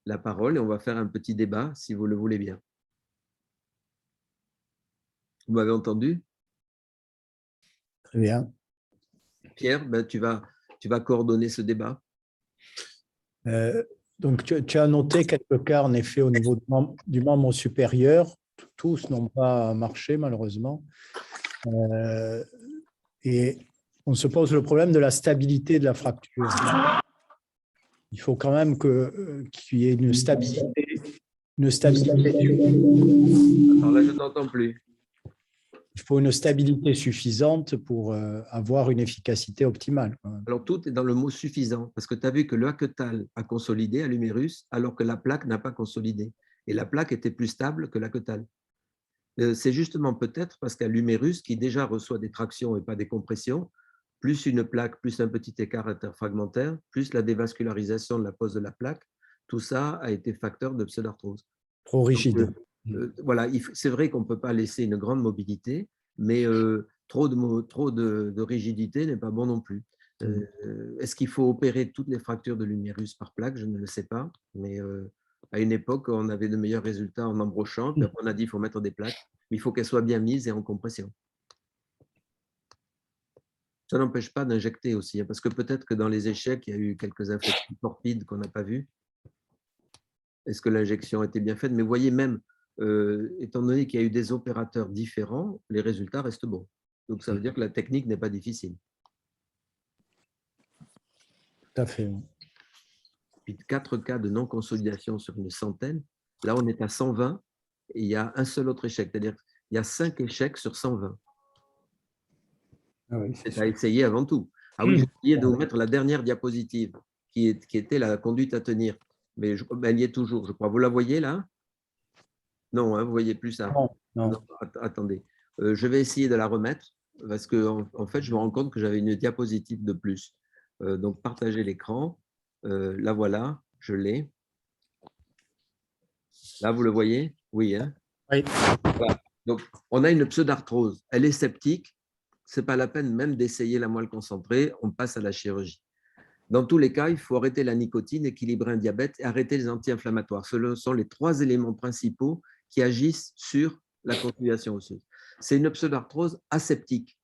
la parole et on va faire un petit débat, si vous le voulez bien. Vous m'avez entendu? Très bien. Pierre, ben, tu vas coordonner ce débat. Donc, tu as noté quelques cas, en effet, au niveau du membre supérieur. Tous n'ont pas marché, malheureusement. Et on se pose le problème de la stabilité de la fracture. Il faut quand même qu'il y ait une stabilité. Alors là, je ne t'entends plus. Il faut une stabilité suffisante pour avoir une efficacité optimale. Alors, tout est dans le mot suffisant, parce que tu as vu que le hacketal a consolidé à l'humérus, alors que la plaque n'a pas consolidé. Et la plaque était plus stable que l'hacketal. C'est justement peut-être parce qu'à l'humérus, qui déjà reçoit des tractions et pas des compressions, plus une plaque, plus un petit écart interfragmentaire, plus la dévascularisation de la pose de la plaque, tout ça a été facteur de pseudarthrose. Trop rigide. Voilà, c'est vrai qu'on ne peut pas laisser une grande mobilité, mais trop de rigidité n'est pas bon non plus. Est-ce qu'il faut opérer toutes les fractures de l'humérus par plaque? Je ne le sais pas, mais à une époque, on avait de meilleurs résultats en embrochant, puis après on a dit qu'il faut mettre des plaques, mais il faut qu'elles soient bien mises et en compression. Ça n'empêche pas d'injecter aussi, parce que peut-être que dans les échecs, il y a eu quelques infections torpides qu'on n'a pas vues. Est-ce que l'injection était bien faite? Mais vous voyez, même étant donné qu'il y a eu des opérateurs différents, les résultats restent bons. Donc, ça veut dire que la technique n'est pas difficile. Tout à fait. Puis 4 cas de non-consolidation sur une centaine. Là, on est à 120 et il y a un seul autre échec. C'est-à-dire qu'il y a 5 échecs sur 120. Ah oui, c'est à essayer avant tout. Ah oui, j'ai oublié de vous mettre la dernière diapositive qui était la conduite à tenir. Mais elle y est toujours, je crois. Vous la voyez là? Non, hein, vous ne voyez plus ça. Non. Non, attendez. Je vais essayer de la remettre parce que en fait, je me rends compte que j'avais une diapositive de plus. Donc, partager l'écran. La voilà, je l'ai. Là, vous le voyez? Oui. Hein? Oui. Voilà. Donc, on a une pseudarthrose. Elle est septique. Ce n'est pas la peine même d'essayer la moelle concentrée. On passe à la chirurgie. Dans tous les cas, il faut arrêter la nicotine, équilibrer un diabète et arrêter les anti-inflammatoires. Ce sont les 3 éléments principaux qui agissent sur la continuation osseuse. C'est une pseudarthrose aseptique.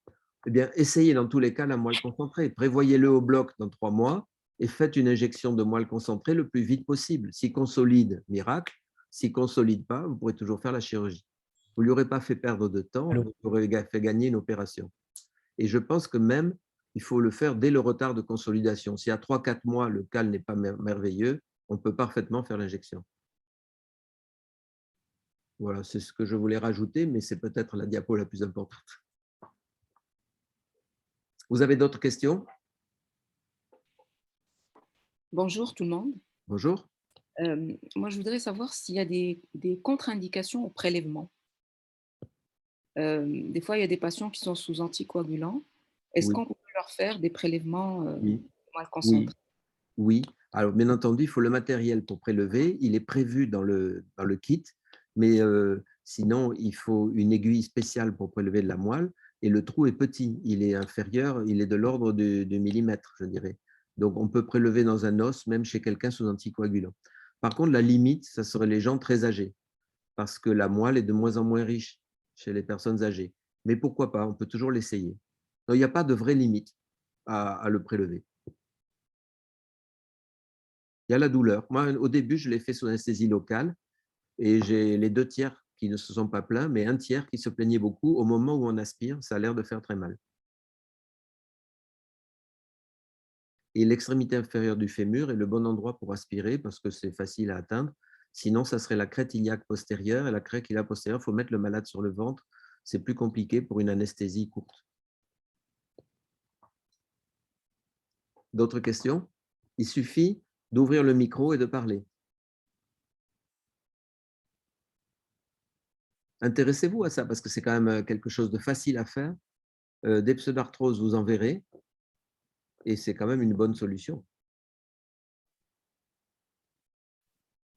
Eh bien, essayez dans tous les cas la moelle concentrée. Prévoyez-le au bloc dans 3 mois et faites une injection de moelle concentrée le plus vite possible. Si consolide, miracle. Si consolide pas, vous pourrez toujours faire la chirurgie. Vous ne lui aurez pas fait perdre de temps, vous aurez fait gagner une opération. Et je pense que même, il faut le faire dès le retard de consolidation. Si à 3-4 mois, le cal n'est pas merveilleux, on peut parfaitement faire l'injection. Voilà, c'est ce que je voulais rajouter, mais c'est peut-être la diapo la plus importante. Vous avez d'autres questions? Bonjour tout le monde. Bonjour. Moi, je voudrais savoir s'il y a des contre-indications au prélèvement. Des fois, il y a des patients qui sont sous anticoagulants. Est-ce Oui. qu'on peut leur faire des prélèvements Oui. mal concentrés? Oui. Alors, bien entendu, il faut le matériel pour prélever. Il est prévu dans le kit, mais sinon, il faut une aiguille spéciale pour prélever de la moelle. Et le trou est petit. Il est inférieur, il est de l'ordre de millimètres, je dirais. Donc, on peut prélever dans un os, même chez quelqu'un sous anticoagulant. Par contre, la limite, ça serait les gens très âgés, parce que la moelle est de moins en moins riche chez les personnes âgées. Mais pourquoi pas? On peut toujours l'essayer. Il n'y a pas de vraie limite à le prélever. Il y a la douleur. Moi, au début, je l'ai fait sous anesthésie locale et j'ai les 2 tiers qui ne se sont pas plaints, mais un tiers qui se plaignait beaucoup. Au moment où on aspire, ça a l'air de faire très mal. Et l'extrémité inférieure du fémur est le bon endroit pour aspirer parce que c'est facile à atteindre. Sinon, ça serait la crête iliaque postérieure. Et la crête iliaque postérieure, il faut mettre le malade sur le ventre. C'est plus compliqué pour une anesthésie courte. D'autres questions? Il suffit d'ouvrir le micro et de parler. Intéressez-vous à ça parce que c'est quand même quelque chose de facile à faire. Des pseudarthroses, vous en verrez, et c'est quand même une bonne solution.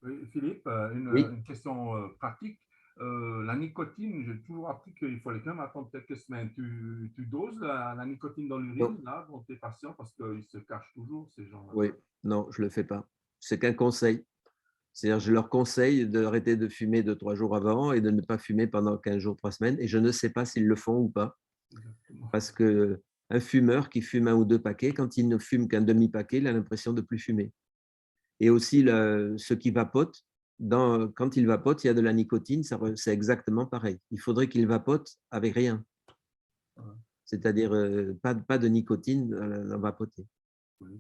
Oui, Philippe, Oui. une question pratique. La nicotine, j'ai toujours appris qu'il fallait quand même attendre quelques semaines. Tu doses la nicotine dans l'urine là, dans tes patients parce qu'ils se cachent toujours, ces gens-là. Oui, non, je ne le fais pas. C'est qu'un conseil. C'est-à-dire, je leur conseille d'arrêter de fumer 2-3 jours avant et de ne pas fumer pendant 15 jours, 3 semaines. Et je ne sais pas s'ils le font ou pas. Exactement. Parce qu'un fumeur qui fume 1 ou 2 paquets, quand il ne fume qu'un demi-paquet, il a l'impression de ne plus fumer. Et aussi, ceux qui vapotent, quand ils vapotent, il y a de la nicotine, c'est exactement pareil. Il faudrait qu'ils vapotent avec rien. C'est-à-dire pas de nicotine à vapoter.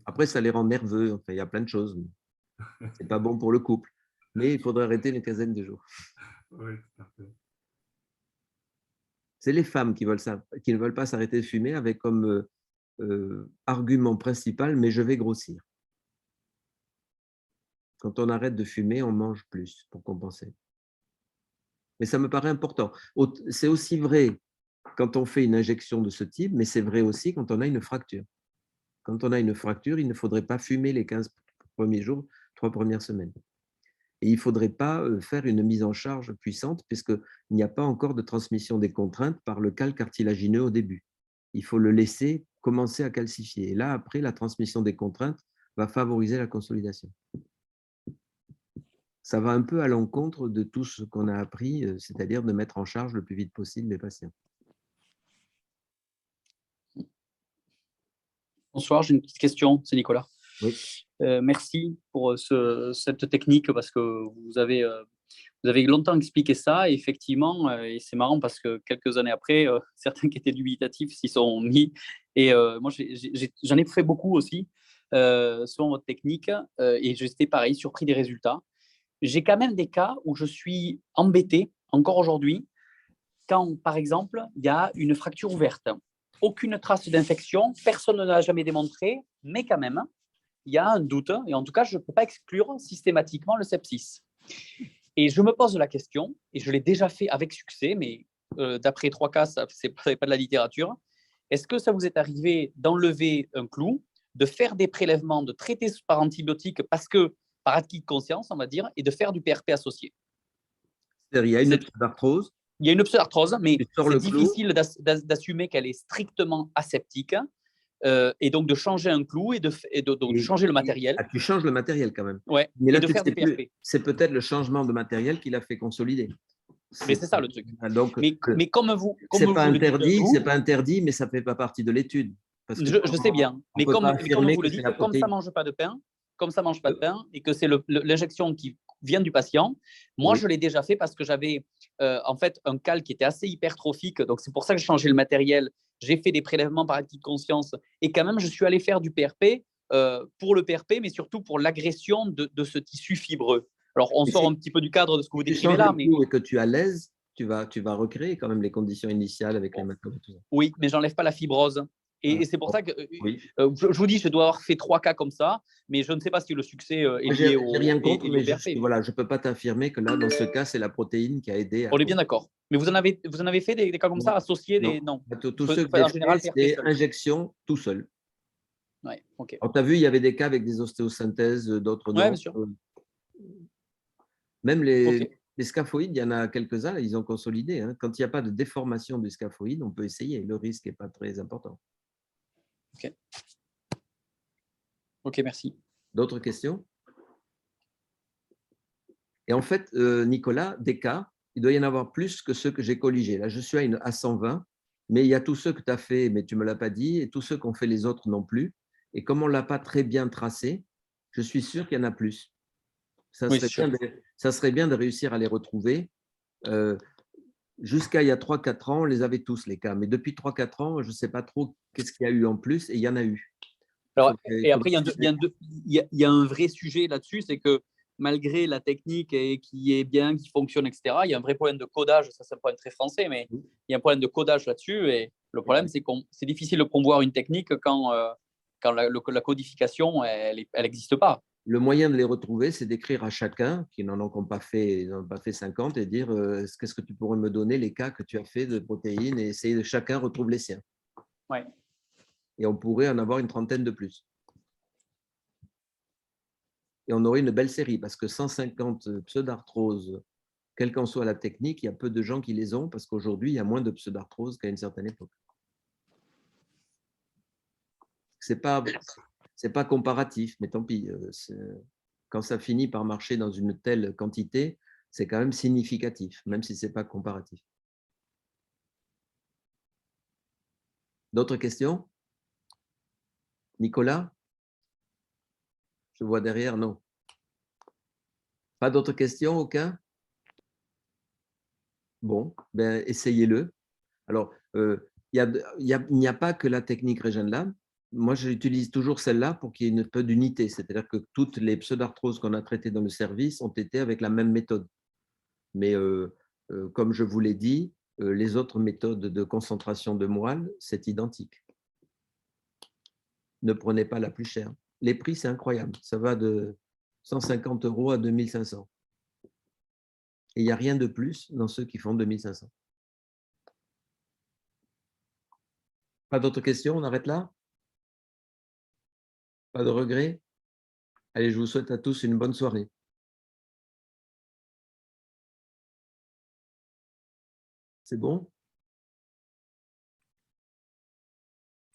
Après, ça les rend nerveux. Enfin, il y a plein de choses. Ce n'est pas bon pour le couple. Mais il faudrait arrêter une quinzaine de jours. Oui, tout à fait. C'est les femmes qui ne veulent pas s'arrêter de fumer avec comme argument principal, mais je vais grossir. Quand on arrête de fumer, on mange plus pour compenser. Mais ça me paraît important. C'est aussi vrai quand on fait une injection de ce type, mais c'est vrai aussi quand on a une fracture. Quand on a une fracture, il ne faudrait pas fumer les 15 premiers jours, 3 premières semaines. Et il ne faudrait pas faire une mise en charge puissante puisqu'il n'y a pas encore de transmission des contraintes par le cal cartilagineux au début. Il faut le laisser commencer à calcifier. Et là, après, la transmission des contraintes va favoriser la consolidation. Ça va un peu à l'encontre de tout ce qu'on a appris, c'est-à-dire de mettre en charge le plus vite possible les patients. Bonsoir, j'ai une petite question, c'est Nicolas. Oui. Merci pour cette technique parce que vous avez longtemps expliqué ça. Et effectivement, et c'est marrant parce que quelques années après, certains qui étaient dubitatifs s'y sont mis. Et moi, j'en ai fait beaucoup aussi selon votre technique et j'étais pareil, surpris des résultats. J'ai quand même des cas où je suis embêté encore aujourd'hui quand, par exemple, il y a une fracture ouverte. Aucune trace d'infection, personne ne l'a jamais démontré, mais quand même, il y a un doute, et en tout cas, je ne peux pas exclure systématiquement le sepsis. Et je me pose la question, et je l'ai déjà fait avec succès, mais d'après 3 cas, ce n'est pas de la littérature. Est-ce que ça vous est arrivé d'enlever un clou, de faire des prélèvements, de traiter par antibiotiques, parce que par acquis de conscience, on va dire, et de faire du PRP associé? Il y a une pseudarthrose. Il y a une pseudarthrose, mais c'est difficile d'assumer qu'elle est strictement aseptique et donc de changer un clou et de changer le matériel. Ah, tu changes le matériel quand même. Ouais, mais là, et de faire du PRP. C'est peut-être le changement de matériel qui l'a fait consolider. Mais c'est ça le truc. Donc, mais comme vous c'est pas le dites, c'est pas interdit, mais ça ne fait pas partie de l'étude. Je sais bien, mais comme vous le dites, comme ça ne mange pas de pain, et que c'est l'injection qui vient du patient, moi, je l'ai déjà fait parce que j'avais en fait un cal qui était assez hypertrophique, donc c'est pour ça que j'ai changé le matériel. J'ai fait des prélèvements par acquis de conscience et quand même, je suis allé faire du PRP pour le PRP, mais surtout pour l'agression de ce tissu fibreux. Alors, on sort un petit peu du cadre de ce que vous décrivez là. Mais que tu es à l'aise, tu vas recréer quand même les conditions initiales avec les matériaux et tout ça. Oui, mais j'enlève pas la fibrose. Et c'est pour ça que je vous dis, je dois avoir fait 3 cas comme ça, mais je ne sais pas si le succès est lié au PRP. Rien contre, mais voilà, je ne peux pas t'affirmer que là, dans ce cas, c'est la protéine qui a aidé. On est bien d'accord. Mais vous en avez fait des cas comme ça, associés Non. Tous ceux que j'ai fait, c'est injection tout seul. Ouais, ok. Tu as vu, il y avait des cas avec des ostéosynthèses, d'autres non. Ouais, bien sûr. Même les scaphoïdes, il y en a quelques-uns, ils ont consolidé. Hein. Quand il n'y a pas de déformation du scaphoïde, on peut essayer. Le risque n'est pas très important. Ok. Ok, merci. D'autres questions? Et en fait, Nicolas, des cas, il doit y en avoir plus que ceux que j'ai colligés. Là, je suis à 120, mais il y a tous ceux que tu as fait, mais tu ne me l'as pas dit, et tous ceux qu'ont fait les autres non plus. Et comme on ne l'a pas très bien tracé, je suis sûr qu'il y en a plus. Ça serait bien de réussir à les retrouver. Jusqu'à il y a 3-4 ans, on les avait tous, les cas. Mais depuis 3-4 ans, je ne sais pas trop qu'est-ce qu'il y a eu en plus, et il y en a eu. Alors, et après, il y a un vrai sujet là-dessus, c'est que malgré la technique qui est bien, qui fonctionne, etc., il y a un vrai problème de codage. Ça, c'est un problème très français, mais il y a un problème de codage là-dessus. Et le problème, c'est que c'est difficile de promouvoir une technique quand la codification, elle n'existe pas. Le moyen de les retrouver, c'est d'écrire à chacun, qui n'en ont pas fait 50, et dire qu'est-ce que tu pourrais me donner les cas que tu as fait de protéines, et essayer de chacun retrouve les siens. Ouais. Et on pourrait en avoir une trentaine de plus. et on aurait une belle série, parce que 150 pseudarthroses, quelle qu'en soit la technique, il y a peu de gens qui les ont, parce qu'aujourd'hui, il y a moins de pseudarthroses qu'à une certaine époque. C'est pas comparatif, mais tant pis. Quand ça finit par marcher dans une telle quantité, c'est quand même significatif, même si ce n'est pas comparatif. D'autres questions? Nicolas? Je vois derrière, non. Pas d'autres questions, aucun? Bon, ben, essayez-le. Alors, il n'y a pas que la technique Regenlab. Moi, j'utilise toujours celle-là pour qu'il y ait un peu d'unité. C'est-à-dire que toutes les pseudarthroses qu'on a traitées dans le service ont été avec la même méthode. Mais comme je vous l'ai dit, les autres méthodes de concentration de moelle, c'est identique. Ne prenez pas la plus chère. Les prix, c'est incroyable. Ça va de 150 € à 2500. Et il n'y a rien de plus dans ceux qui font 2500. Pas d'autres questions? On arrête là? Pas de regrets? Allez, je vous souhaite à tous une bonne soirée. C'est bon?